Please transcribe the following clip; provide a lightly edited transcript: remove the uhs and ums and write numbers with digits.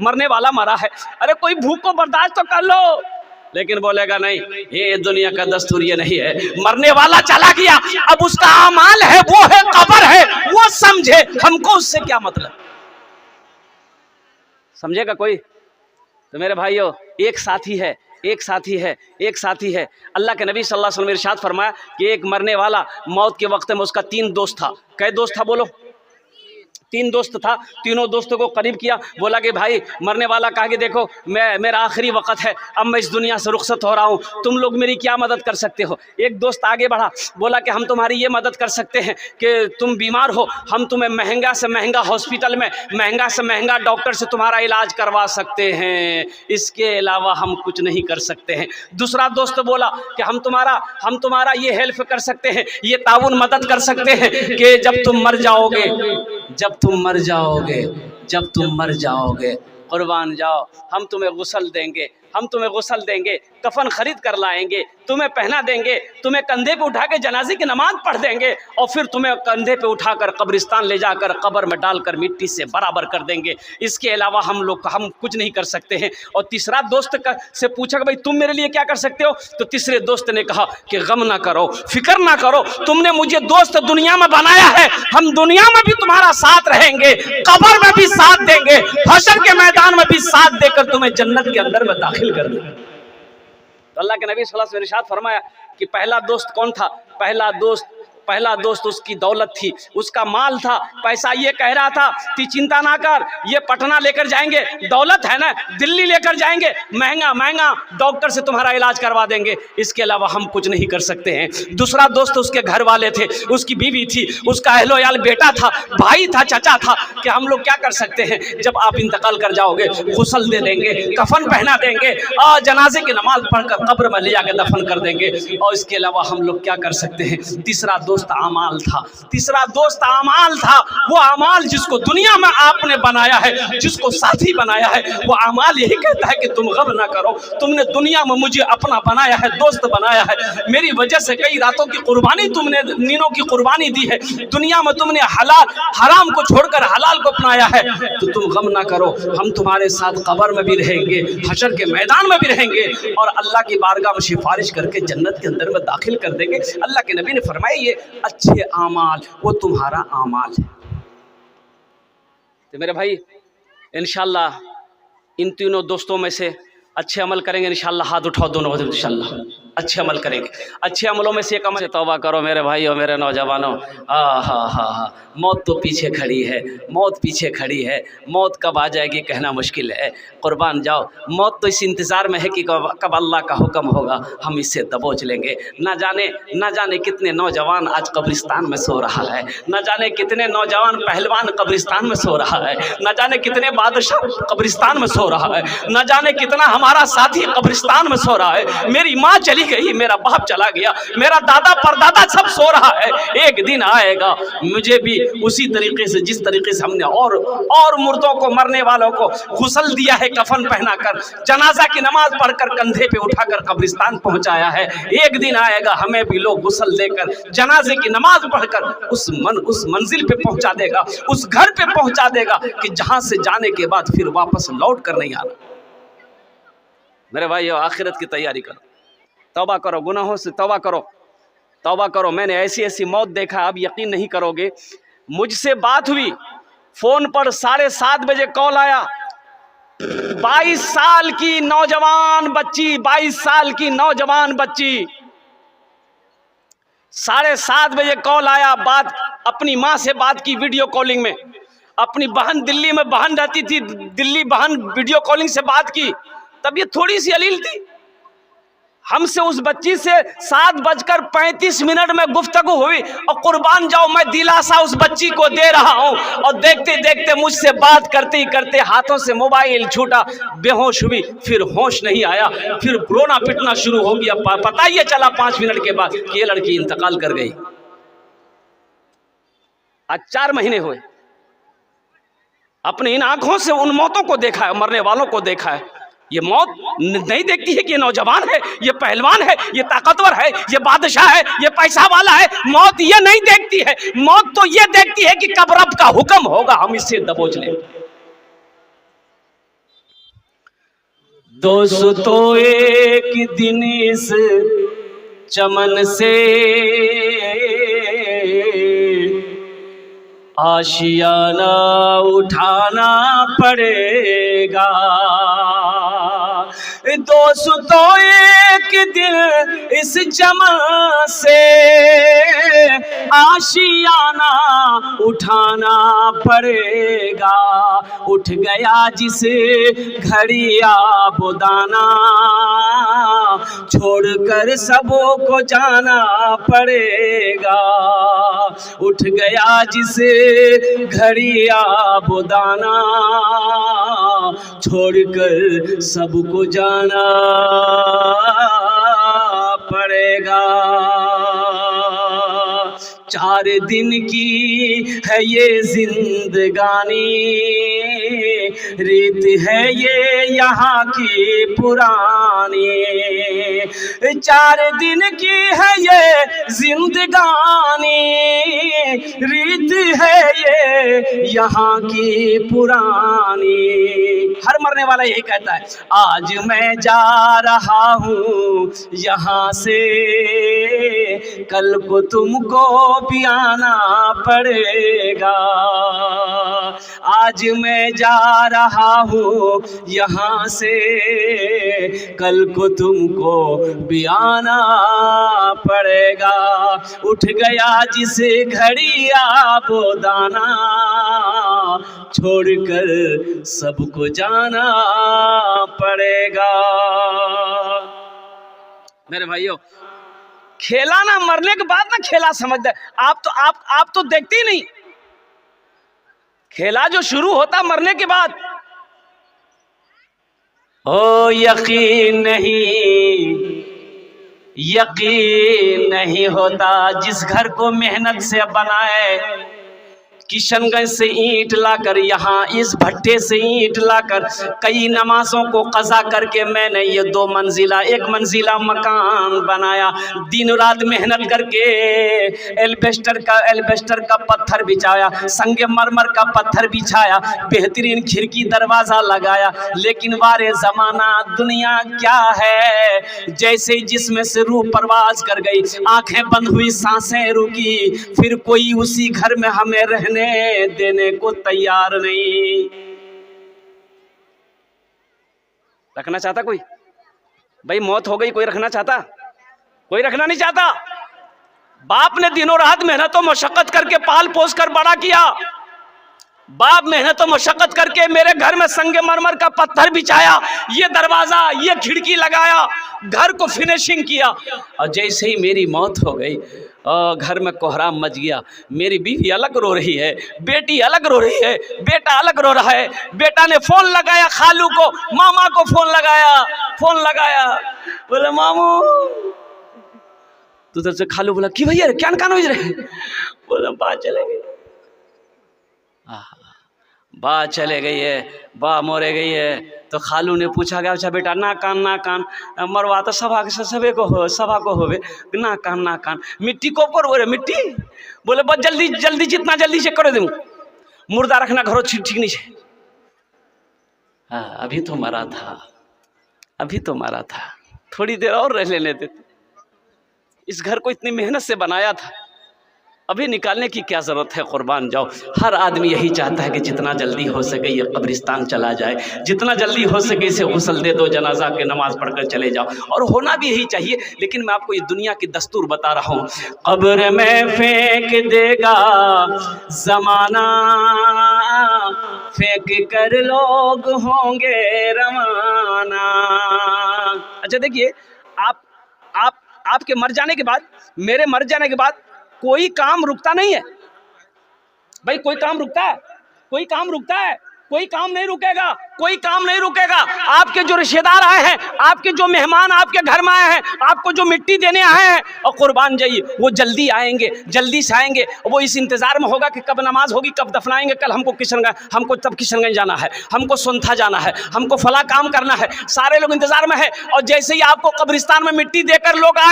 मरने वाला मरा है, अरे कोई भूख को बर्दाश्त तो कर लो। लेकिन बोलेगा नहीं, ये दुनिया का दस्तूर ये नहीं है, मरने वाला चला गया, अब उसका अमाल है, वो है कब्र है, वो समझे, हमको उससे क्या मतलब। समझेगा कोई? तो मेरे भाइयों, एक साथी है, एक साथी है, एक साथी है। अल्लाह के नबी सल्लल्लाहु अलैहि वसल्लम ने इरशाद फरमाया कि एक मरने वाला मौत के वक्त में उसका 3 दोस्त था। कै दोस्त था बोलो? 3 दोस्त था। तीनों दोस्तों को करीब किया, बोला कि भाई मरने वाला कहा कि देखो मेरा आखिरी वक्त है, अब मैं इस दुनिया से रुखसत हो रहा हूँ, तुम लोग मेरी क्या मदद कर सकते हो। एक दोस्त आगे बढ़ा, बोला कि हम तुम्हारी ये मदद कर सकते हैं कि तुम बीमार हो, हम तुम्हें महंगा से महंगा हॉस्पिटल में महंगा से महंगा डॉक्टर से तुम्हारा इलाज करवा सकते हैं, इसके अलावा हम कुछ नहीं कर सकते हैं। दूसरा दोस्त बोला कि हम तुम्हारा ये हेल्प कर सकते हैं, ये ताउन मदद कर सकते हैं कि जब तुम मर जाओगे, जब तुम मर जाओगे कुर्बान जाओ, हम तुम्हें गुस्ल देंगे, हम तुम्हें गुस्ल देंगे, कफन खरीद कर लाएंगे, तुम्हें पहना देंगे, तुम्हें कंधे पे उठा के जनाजे की नमाज पढ़ देंगे और फिर तुम्हें कंधे पे उठाकर कब्रिस्तान ले जाकर कब्र में डालकर मिट्टी से बराबर कर देंगे, इसके अलावा हम कुछ नहीं कर सकते हैं। और तीसरा दोस्त से पूछा कि भाई तुम मेरे लिए क्या कर सकते हो, तो तीसरे दोस्त ने कहा कि गम ना करो, फिक्र ना करो, तुमने मुझे दोस्त दुनिया में बनाया है, हम दुनिया में भी तुम्हारा साथ रहेंगे, कब्र में भी साथ देंगे, हशर के मैदान में भी साथ देकर तुम्हें जन्नत के अंदर में दाखिल कर देंगे। तो अल्लाह के नबी सल्लल्लाहु अलैहि वसल्लम ने इरशाद फरमाया कि पहला दोस्त कौन था? पहला दोस्त उसकी दौलत थी, उसका माल था, पैसा। ये कह रहा था कि चिंता ना कर, ये पटना लेकर जाएंगे, दौलत है ना, दिल्ली लेकर जाएंगे, महंगा महंगा डॉक्टर से तुम्हारा इलाज करवा देंगे, इसके अलावा हम कुछ नहीं कर सकते हैं। दूसरा दोस्त उसके घर वाले थे, उसकी बीवी थी, उसका अहलो-याल बेटा था, भाई था, चाचा था कि हम लोग क्या कर सकते हैं, जब आप इंतकाल कर जाओगे गुस्ल दे देंगे, कफन पहना देंगे और जनाजे की नमाज पढ़कर कब्र में ले जाकर दफन कर देंगे, और इसके अलावा हम लोग क्या कर सकते हैं। तीसरा दोस्त आमाल था, वो आमाल जिसको दुनिया में आपने बनाया है, जिसको साथी बनाया है, वो आमाल यही कहता है कि तुम गम ना करो, तुमने दुनिया में मुझे अपना बनाया है, दोस्त बनाया है, मेरी वजह से कई रातों की कुर्बानी तुमने, नींदों की कुर्बानी दी है, दुनिया में तुमने हराम को छोड़कर हलाल को अपनाया है, तो तुम गम ना करो, हम तुम्हारे साथ कब्र में भी रहेंगे, हशर के मैदान में भी रहेंगे और अल्लाह की बारगाह में सिफारिश करके जन्नत के अंदर में दाखिल कर देंगे। अल्लाह के नबी ने फरमाया ये अच्छे आमाल वो तुम्हारा आमाल है। तो मेरे भाई इंशाल्लाह इन तीनों दोस्तों में से अच्छे अमल करेंगे इंशाल्लाह, हाथ उठाओ दोनों इंशाल्लाह, अच्छे अमल करेंगे। अच्छे अमलों में से एक अमल से तौबा करो मेरे भाइयों, मेरे नौजवानों। हा मौत तो पीछे खड़ी है, मौत पीछे खड़ी है, मौत कब आ जाएगी कहना मुश्किल है, कुर्बान जाओ, मौत तो इस इंतज़ार में है कि कब अल्लाह का हुक्म होगा हम इससे दबोच लेंगे। ना जाने कितने नौजवान आज कब्रिस्तान में सो रहा है, ना जाने कितने नौजवान पहलवान कब्रिस्तान में सो रहा है, ना जाने कितने बादशाह कब्रिस्तान में सो रहा है, ना जाने कितना हमारा साथी कब्रिस्तान में सो रहा है। मेरी माँ चली गई, मेरा बाप चला गया, मेरा दादा परदादा सब सो रहा है। एक दिन आएगा मुझे भी उसी तरीके से जिस तरीके से हमने और मुर्दों को, मरने वालों को गुस्ल दिया है, कफन पहनाकर, जनाजा की नमाज पढ़कर कंधे पे उठाकर कब्रिस्तान पहुंचाया है, एक दिन आएगा हमें भी लोग गुस्ल देकर, जनाजे की नमाज पढ़कर उस मंजिल पे पहुंचा देगा, उस घर पे पहुंचा देगा कि जहां से जाने के बाद फिर वापस लौट कर नहीं आना। मेरे भाइयों आखिरत की तैयारी करो, तौबा करो, गुनाहों से तौबा करो। मैंने ऐसी मौत देखा, आप यकीन नहीं करोगे। मुझसे बात हुई, फोन पर 7:30 बजे कॉल आया, 22 साल की नौजवान बच्ची, 7:30 बजे कॉल आया, बात अपनी माँ से बात की वीडियो कॉलिंग में, अपनी बहन दिल्ली में बहन रहती थी, दिल्ली बहन वीडियो कॉलिंग से बात की, तबीयत थोड़ी सी अलील थी, हमसे उस बच्ची से 7:35 में गुफ्तगू हुई और कुर्बान जाओ मैं दिलासा उस बच्ची को दे रहा हूं, और देखते देखते मुझसे बात करते ही करते हाथों से मोबाइल छूटा, बेहोश हुई, फिर होश नहीं आया, फिर रोना पिटना शुरू हो गया। पता ही चला 5 मिनट के बाद कि ये लड़की इंतकाल कर गई। आज 4 महीने हुए, अपने इन आंखों से उन मौतों को देखा है, मरने वालों को देखा है। ये मौत नहीं देखती है कि ये नौजवान है, ये पहलवान है, ये ताकतवर है, ये बादशाह है, ये पैसा वाला है। मौत ये नहीं देखती है, मौत तो ये देखती है कि कब रब का हुक्म होगा हम इससे दबोच लें। दोस्तों एक दिन इस चमन से आशियाना उठाना पड़ेगा। दोस्तों एक दिन इस चमन से आशियाना उठाना पड़ेगा। उठ गया जिसे घड़िया बुदाना, छोड़कर सबों को जाना पड़ेगा। उठ गया जिसे घड़िया बुदाना, छोड़कर सबको जाना पड़ेगा। 4 दिन की है ये जिंदगानी, रीत है ये यहाँ की पुरानी। 4 दिन की है ये जिंदगानी, रीत है ये यहाँ की पुरानी। हर मरने वाला यही कहता है, आज मैं जा रहा हूँ यहाँ से, कल को तुमको भी आना पड़ेगा। आज मैं जा रहा हूँ यहाँ से, कल को तुमको भी आना पड़ेगा। उठ गया जिसे घड़िया बुदाना, छोड़कर सबको जाना पड़ेगा। मेरे भाइयों, खेला ना मरने के बाद ना खेला समझते। आप तो देखते ही नहीं, खेला जो शुरू होता मरने के बाद। ओ यकीन नहीं होता जिस घर को मेहनत से बनाए। किशनगंज से ईंट लाकर, यहाँ इस भट्टे से ईंट लाकर, कई नमाजों को कज़ा करके मैंने ये 2 मंजिला 1 मंजिला मकान बनाया। दिन रात मेहनत करके एल्बेस्टर का पत्थर बिछाया, संगे मरमर का पत्थर बिछाया, बेहतरीन खिड़की दरवाज़ा लगाया। लेकिन वारे ज़माना दुनिया क्या है, जैसे जिसमें से रूह परवाज कर गई, आंखें बंद हुई, सांसें रुकी, फिर कोई उसी घर में हमें रहने देने को तैयार नहीं। रखना चाहता कोई? भाई मौत हो गई, कोई रखना चाहता? कोई रखना नहीं चाहता। बाप ने दिनों रात मेहनत और मशक्कत करके पाल पोस कर बड़ा किया। बाप मेहनत और मशक्कत करके मेरे घर में संगे मरमर का पत्थर बिछाया, ये दरवाजा, ये खिड़की लगाया, घर को फिनिशिंग किया। और जैसे ही मेरी मौत हो गई, घर में कोहराम मच गया। मेरी बीवी अलग रो रही है, बेटी अलग रो रही है, बेटा अलग रो रहा है। बेटा ने फोन लगाया खालू को, मामा को फोन लगाया, बोले मामू। तो उधर से खालू बोला कि भैया क्या कान हो रहे? बोला बा चले गई, बा चले गई है, बा मोरे गई है। तो खालू ने पूछा गया, अच्छा बेटा ना कान मरवा तो सभा को होवे, ना कान मिट्टी को ऊपर बोले मिट्टी। बोले बस जल्दी जितना जल्दी से कर दूँ, मुर्दा रखना घरों ठीक नहीं है। हाँ अभी तो मरा था, थोड़ी देर और रह लेने देते। इस घर को इतनी मेहनत से बनाया था, अभी निकालने की क्या ज़रूरत है, कुर्बान जाओ। हर आदमी यही चाहता है कि जितना जल्दी हो सके ये कब्रिस्तान चला जाए, जितना जल्दी हो सके इसे गुस्ल दे दो, जनाजा के नमाज पढ़कर चले जाओ, और होना भी यही चाहिए। लेकिन मैं आपको ये दुनिया की दस्तूर बता रहा हूँ, कब्र में फेंक देगा ज़माना, फेंक कर लोग होंगे रवाना। अच्छा देखिए, आपके मर जाने के बाद, मेरे मर जाने के बाद कोई काम रुकता नहीं है भाई। कोई काम रुकता है? कोई काम नहीं रुकेगा। आपके जो रिश्तेदार आए हैं, आपके जो मेहमान आपके घर में आए हैं, आपको जो मिट्टी देने आए हैं, और कुर्बान जाइए वो जल्दी से आएंगे। वो इस इंतजार में होगा कि कब नमाज होगी, कब दफनाएंगे, कल हमको किशनगंज जाना है, हमको सोनथा जाना है, हमको फला काम करना है। सारे लोग इंतजार में है। और जैसे ही आपको कब्रिस्तान में मिट्टी देकर लोग आए,